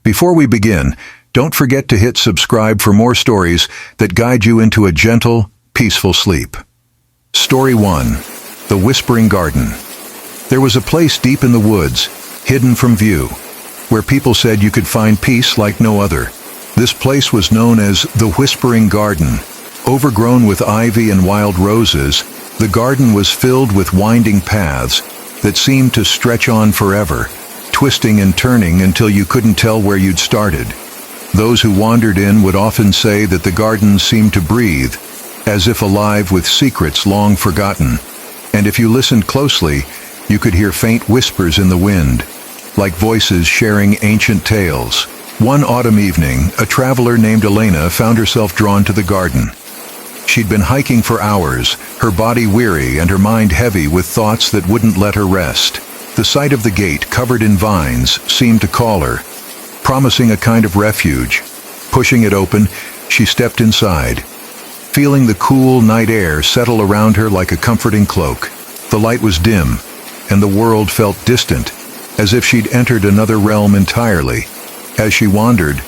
Before we begin, don't forget to hit subscribe for more stories that guide you into a gentle, peaceful sleep. Story 1. The Whispering Garden. There was a place deep in the woods, hidden from view, where people said you could find peace like no other. This place was known as the Whispering Garden. Overgrown with ivy and wild roses, the garden was filled with winding paths that seemed to stretch on forever, twisting and turning until you couldn't tell where you'd started. Those who wandered in would often say that the garden seemed to breathe, as if alive with secrets long forgotten. And if you listened closely, you could hear faint whispers in the wind, like voices sharing ancient tales. One autumn evening, a traveler named Elena found herself drawn to the garden. She'd been hiking for hours, her body weary and her mind heavy with thoughts that wouldn't let her rest. The sight of the gate, covered in vines, seemed to call her, promising a kind of refuge. Pushing it open, she stepped inside, feeling the cool night air settle around her like a comforting cloak. The light was dim, and the world felt distant, as if she'd entered another realm entirely. As she wandered,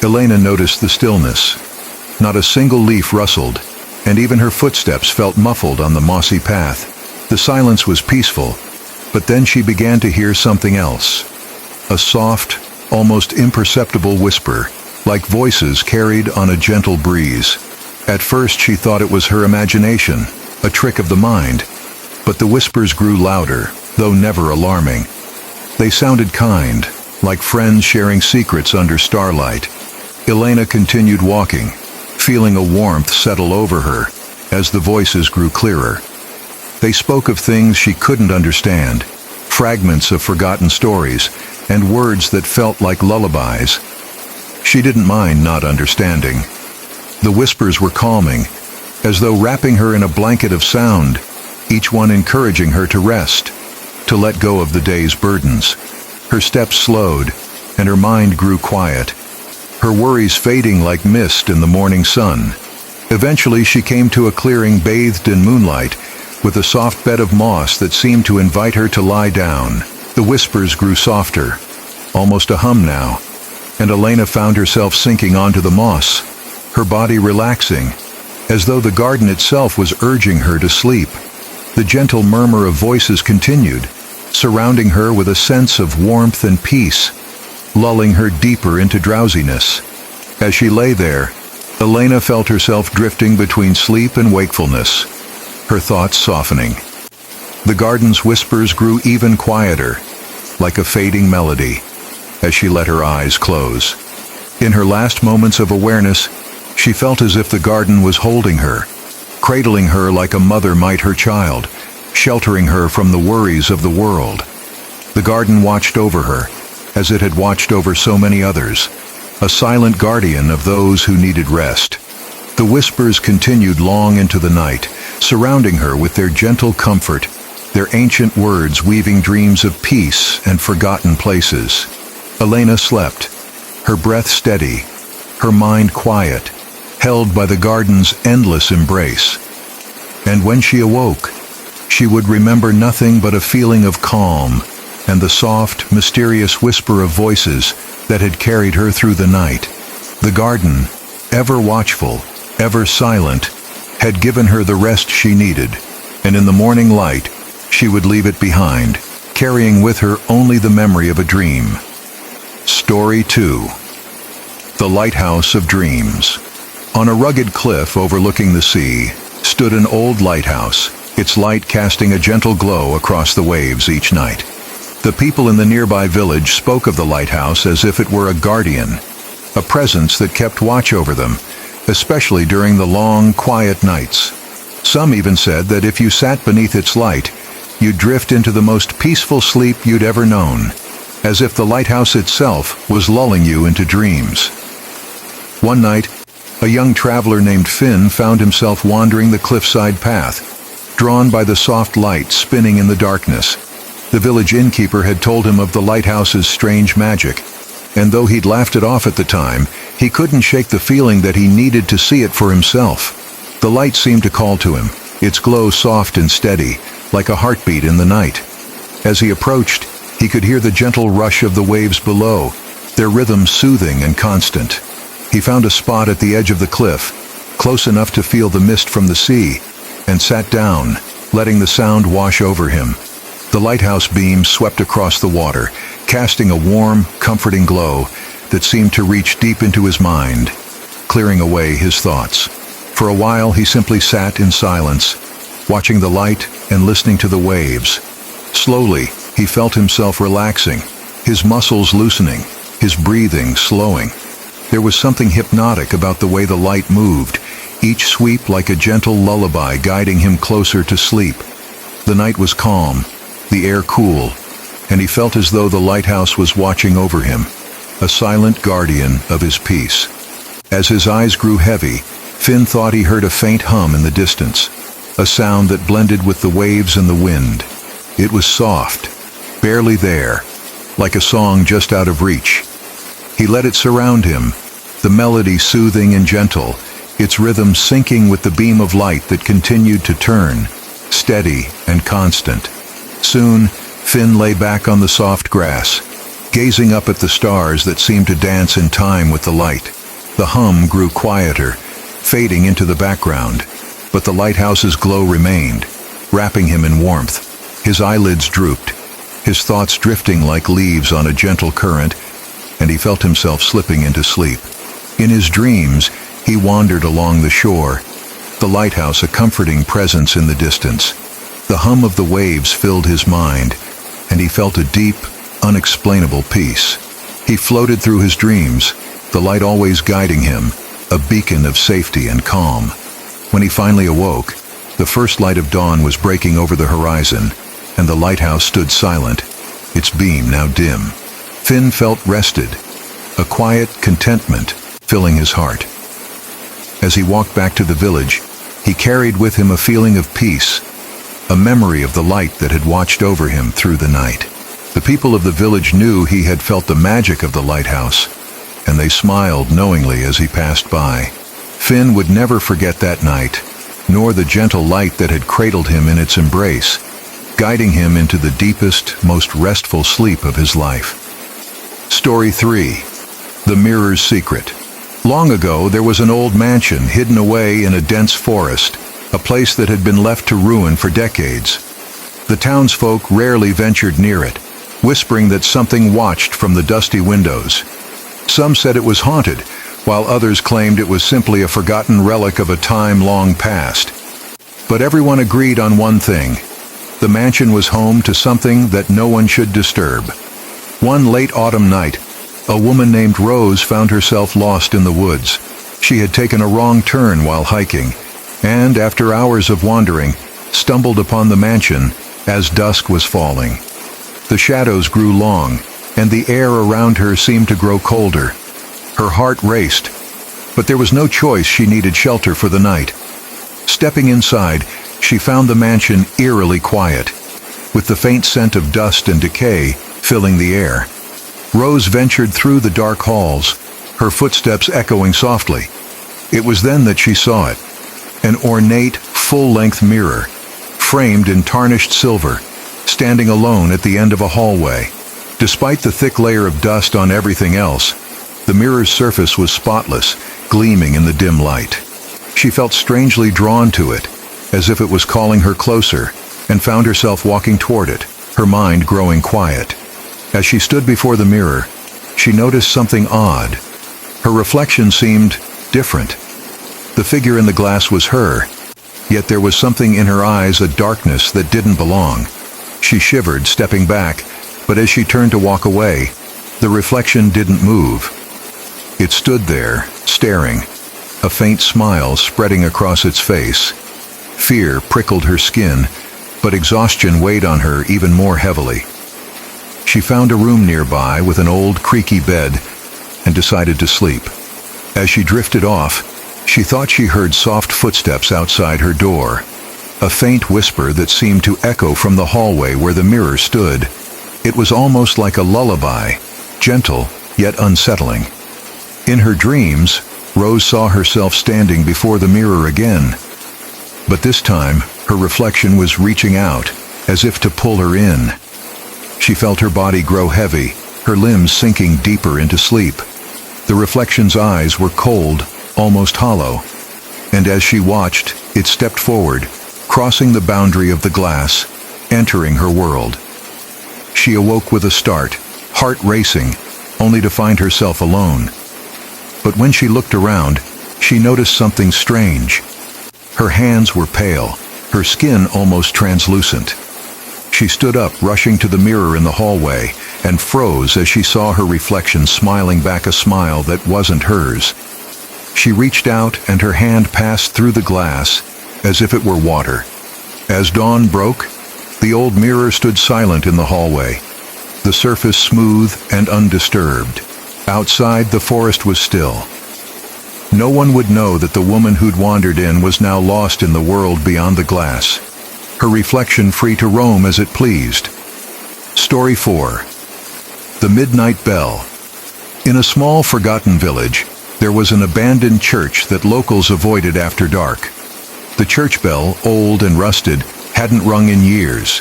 Elena noticed the stillness. Not a single leaf rustled, and even her footsteps felt muffled on the mossy path. The silence was peaceful, but then she began to hear something else. A soft, almost imperceptible whisper, like voices carried on a gentle breeze. At first she thought it was her imagination, a trick of the mind, but the whispers grew louder, though never alarming. They sounded kind, like friends sharing secrets under starlight. Elena continued walking, feeling a warmth settle over her as the voices grew clearer. They spoke of things she couldn't understand, fragments of forgotten stories, and words that felt like lullabies. She didn't mind not understanding. The whispers were calming, as though wrapping her in a blanket of sound, each one encouraging her to rest, to let go of the day's burdens. Her steps slowed, and her mind grew quiet, her worries fading like mist in the morning sun. Eventually she came to a clearing bathed in moonlight, with a soft bed of moss that seemed to invite her to lie down. The whispers grew softer, almost a hum now, and Elena found herself sinking onto the moss, her body relaxing, as though the garden itself was urging her to sleep. The gentle murmur of voices continued, surrounding her with a sense of warmth and peace, lulling her deeper into drowsiness. As she lay there, Elena felt herself drifting between sleep and wakefulness, her thoughts softening. The garden's whispers grew even quieter, like a fading melody, as she let her eyes close. In her last moments of awareness, she felt as if the garden was holding her, cradling her like a mother might her child, sheltering her from the worries of the world. The garden watched over her, as it had watched over so many others, a silent guardian of those who needed rest. The whispers continued long into the night, surrounding her with their gentle comfort, their ancient words weaving dreams of peace and forgotten places. Elena slept, her breath steady, her mind quiet, held by the garden's endless embrace. And when she awoke, she would remember nothing but a feeling of calm and the soft, mysterious whisper of voices that had carried her through the night. The garden, ever watchful, ever silent, had given her the rest she needed, and in the morning light, she would leave it behind, carrying with her only the memory of a dream. Story 2. The Lighthouse of Dreams. On a rugged cliff overlooking the sea stood an old lighthouse, its light casting a gentle glow across the waves each night. The people in the nearby village spoke of the lighthouse as if it were a guardian, a presence that kept watch over them, especially during the long, quiet nights. Some even said that if you sat beneath its light, you'd drift into the most peaceful sleep you'd ever known, as if the lighthouse itself was lulling you into dreams. One night, a young traveler named Finn found himself wandering the cliffside path, drawn by the soft light spinning in the darkness. The village innkeeper had told him of the lighthouse's strange magic, and though he'd laughed it off at the time, he couldn't shake the feeling that he needed to see it for himself. The light seemed to call to him, its glow soft and steady, like a heartbeat in the night. As he approached, he could hear the gentle rush of the waves below, their rhythm soothing and constant. He found a spot at the edge of the cliff, close enough to feel the mist from the sea, and sat down, letting the sound wash over him. The lighthouse beam swept across the water, casting a warm, comforting glow that seemed to reach deep into his mind, clearing away his thoughts. For a while he simply sat in silence, watching the light and listening to the waves. Slowly, he felt himself relaxing, his muscles loosening, his breathing slowing. There was something hypnotic about the way the light moved, each sweep like a gentle lullaby guiding him closer to sleep. The night was calm, the air cool, and he felt as though the lighthouse was watching over him, a silent guardian of his peace. As his eyes grew heavy, Finn thought he heard a faint hum in the distance, a sound that blended with the waves and the wind. It was soft, barely there, like a song just out of reach. He let it surround him, the melody soothing and gentle, its rhythm syncing with the beam of light that continued to turn, steady and constant. Soon, Finn lay back on the soft grass, gazing up at the stars that seemed to dance in time with the light. The hum grew quieter, fading into the background, but the lighthouse's glow remained, wrapping him in warmth. His eyelids drooped, his thoughts drifting like leaves on a gentle current, and he felt himself slipping into sleep. In his dreams, he wandered along the shore, the lighthouse a comforting presence in the distance. The hum of the waves filled his mind, and he felt a deep, unexplainable peace. He floated through his dreams, the light always guiding him, a beacon of safety and calm. When he finally awoke, the first light of dawn was breaking over the horizon, and the lighthouse stood silent, its beam now dim. Finn felt rested, a quiet contentment filling his heart. As he walked back to the village, he carried with him a feeling of peace, a memory of the light that had watched over him through the night. The people of the village knew he had felt the magic of the lighthouse, and they smiled knowingly as he passed by. Finn would never forget that night, nor the gentle light that had cradled him in its embrace, guiding him into the deepest, most restful sleep of his life. Story 3. The Mirror's Secret. Long ago, there was an old mansion hidden away in a dense forest, a place that had been left to ruin for decades. The townsfolk rarely ventured near it, whispering that something watched from the dusty windows. Some said it was haunted, while others claimed it was simply a forgotten relic of a time long past. But everyone agreed on one thing: the mansion was home to something that no one should disturb. One late autumn night, a woman named Rose found herself lost in the woods. She had taken a wrong turn while hiking, and after hours of wandering, stumbled upon the mansion as dusk was falling. The shadows grew long, and the air around her seemed to grow colder. Her heart raced, but there was no choice. She needed shelter for the night. Stepping inside, she found the mansion eerily quiet, with the faint scent of dust and decay filling the air. Rose ventured through the dark halls, her footsteps echoing softly. It was then that she saw it, an ornate, full-length mirror, framed in tarnished silver, standing alone at the end of a hallway. Despite the thick layer of dust on everything else, the mirror's surface was spotless, gleaming in the dim light. She felt strangely drawn to it, as if it was calling her closer, and found herself walking toward it, her mind growing quiet. As she stood before the mirror, she noticed something odd. Her reflection seemed different. The figure in the glass was her, yet there was something in her eyes, a darkness that didn't belong. She shivered, stepping back, but as she turned to walk away, the reflection didn't move. It stood there, staring, a faint smile spreading across its face. Fear prickled her skin, but exhaustion weighed on her even more heavily. She found a room nearby with an old, creaky bed and decided to sleep. As she drifted off, she thought she heard soft footsteps outside her door, a faint whisper that seemed to echo from the hallway where the mirror stood. It was almost like a lullaby, gentle yet unsettling. In her dreams, Rose saw herself standing before the mirror again, but this time her reflection was reaching out, as if to pull her in. She felt her body grow heavy, her limbs sinking deeper into sleep. The reflection's eyes were cold, almost hollow, and as she watched, it stepped forward, crossing the boundary of the glass, entering her world. She awoke with a start, heart racing, only to find herself alone. But when she looked around, she noticed something strange. Her hands were pale, her skin almost translucent. She stood up, rushing to the mirror in the hallway, and froze as she saw her reflection smiling back a smile that wasn't hers. She reached out, and her hand passed through the glass, as if it were water. As dawn broke, the old mirror stood silent in the hallway, the surface smooth and undisturbed. Outside, the forest was still. No one would know that the woman who'd wandered in was now lost in the world beyond the glass, her reflection free to roam as it pleased. Story 4. The Midnight Bell. In a small, forgotten village, there was an abandoned church that locals avoided after dark. The church bell, old and rusted, hadn't rung in years.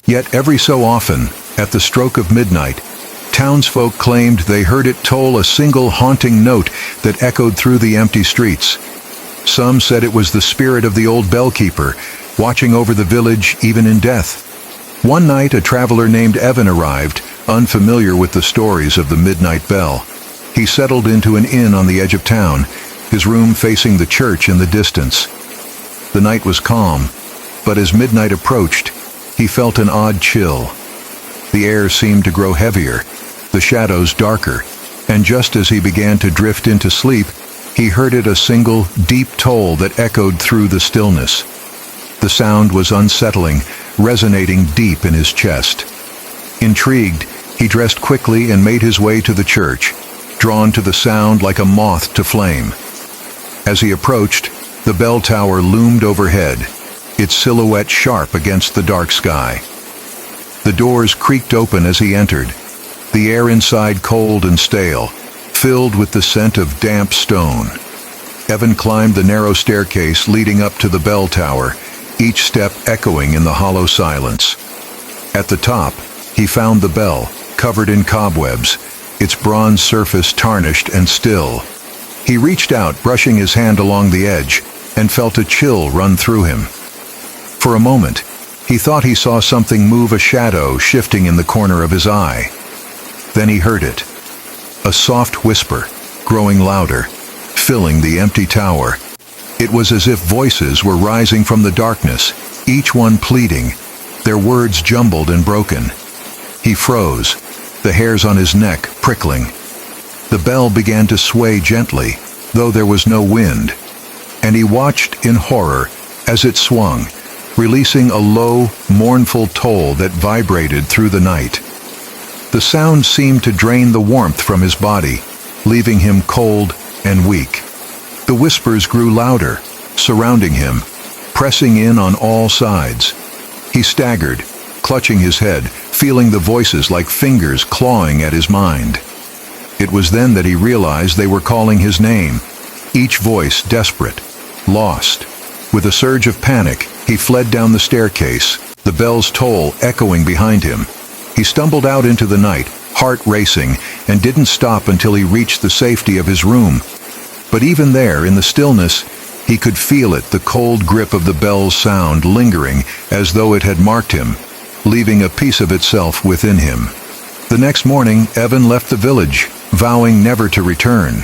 Yet every so often, at the stroke of midnight, townsfolk claimed they heard it toll a single haunting note that echoed through the empty streets. Some said it was the spirit of the old bellkeeper, watching over the village even in death. One night, a traveler named Evan arrived, unfamiliar with the stories of the midnight bell. He settled into an inn on the edge of town, his room facing the church in the distance. The night was calm, but as midnight approached, he felt an odd chill. The air seemed to grow heavier, the shadows darker, and just as he began to drift into sleep, he heard it, a single, deep toll that echoed through the stillness. The sound was unsettling, resonating deep in his chest. Intrigued, he dressed quickly and made his way to the church, drawn to the sound like a moth to flame. As he approached, the bell tower loomed overhead, its silhouette sharp against the dark sky. The doors creaked open as he entered, the air inside cold and stale, filled with the scent of damp stone. Evan climbed the narrow staircase leading up to the bell tower, each step echoing in the hollow silence. At the top, he found the bell, covered in cobwebs, its bronze surface tarnished and still. He reached out, brushing his hand along the edge, and felt a chill run through him. For a moment, he thought he saw something move, a shadow shifting in the corner of his eye. Then he heard it. A soft whisper, growing louder, filling the empty tower. It was as if voices were rising from the darkness, each one pleading, their words jumbled and broken. He froze, the hairs on his neck prickling. The bell began to sway gently, though there was no wind, and he watched in horror as it swung, releasing a low, mournful toll that vibrated through the night. The sound seemed to drain the warmth from his body, leaving him cold and weak. The whispers grew louder, surrounding him, pressing in on all sides. He staggered, clutching his head, feeling the voices like fingers clawing at his mind. It was then that he realized they were calling his name, each voice desperate, lost. With a surge of panic, he fled down the staircase, the bell's toll echoing behind him. He stumbled out into the night, heart racing, and didn't stop until he reached the safety of his room. But even there, in the stillness, he could feel it, the cold grip of the bell's sound lingering as though it had marked him, leaving a piece of itself within him. The next morning, Evan left the village, vowing never to return.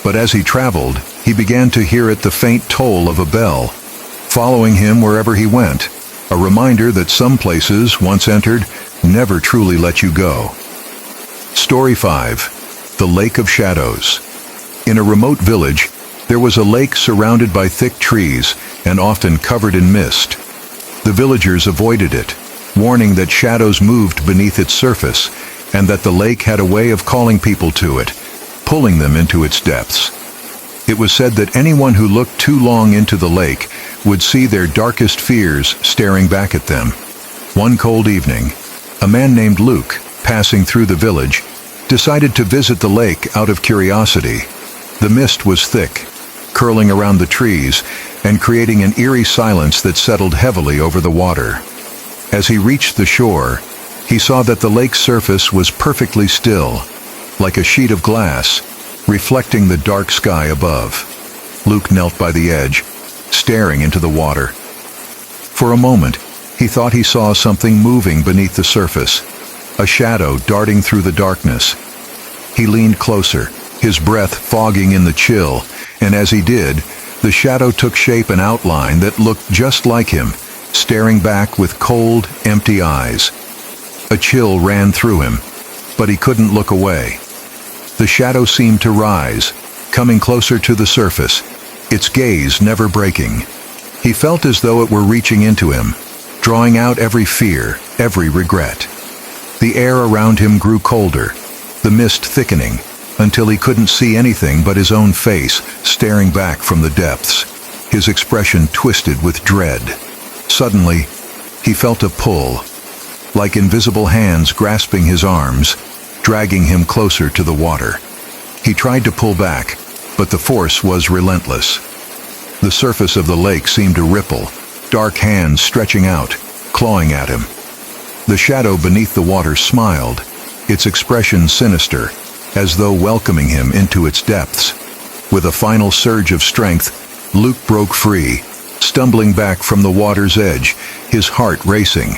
But as he traveled, he began to hear it, the faint toll of a bell, following him wherever he went, a reminder that some places, once entered, never truly let you go. Story 5. The Lake of Shadows. In a remote village, there was a lake surrounded by thick trees and often covered in mist. The villagers avoided it, warning that shadows moved beneath its surface and that the lake had a way of calling people to it, pulling them into its depths. It was said that anyone who looked too long into the lake would see their darkest fears staring back at them. One cold evening, a man named Luke, passing through the village, decided to visit the lake out of curiosity. The mist was thick, curling around the trees and creating an eerie silence that settled heavily over the water. As he reached the shore, He saw that the lake's surface was perfectly still, like a sheet of glass, reflecting the dark sky above. Luke knelt by the edge, staring into the water. For a moment, he thought he saw something moving beneath the surface, a shadow darting through the darkness. He leaned closer, his breath fogging in the chill, and as he did, the shadow took shape and outline that looked just like him, staring back with cold, empty eyes. A chill ran through him, but he couldn't look away. The shadow seemed to rise, coming closer to the surface, its gaze never breaking. He felt as though it were reaching into him, drawing out every fear, every regret. The air around him grew colder, the mist thickening, until he couldn't see anything but his own face staring back from the depths, his expression twisted with dread. Suddenly, he felt a pull, like invisible hands grasping his arms, dragging him closer to the water. He tried to pull back, but the force was relentless. The surface of the lake seemed to ripple, dark hands stretching out, clawing at him. The shadow beneath the water smiled, its expression sinister, as though welcoming him into its depths. With a final surge of strength, Luke broke free, stumbling back from the water's edge, his heart racing.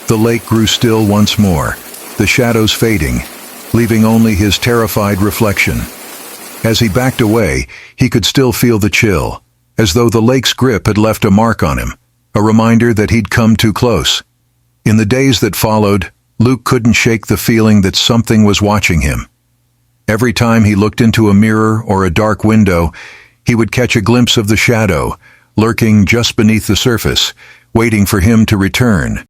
The lake grew still once more, the shadows fading, leaving only his terrified reflection. As he backed away, he could still feel the chill, as though the lake's grip had left a mark on him, a reminder that he'd come too close. In the days that followed, Luke couldn't shake the feeling that something was watching him. Every time he looked into a mirror or a dark window, he would catch a glimpse of the shadow, lurking just beneath the surface, waiting for him to return.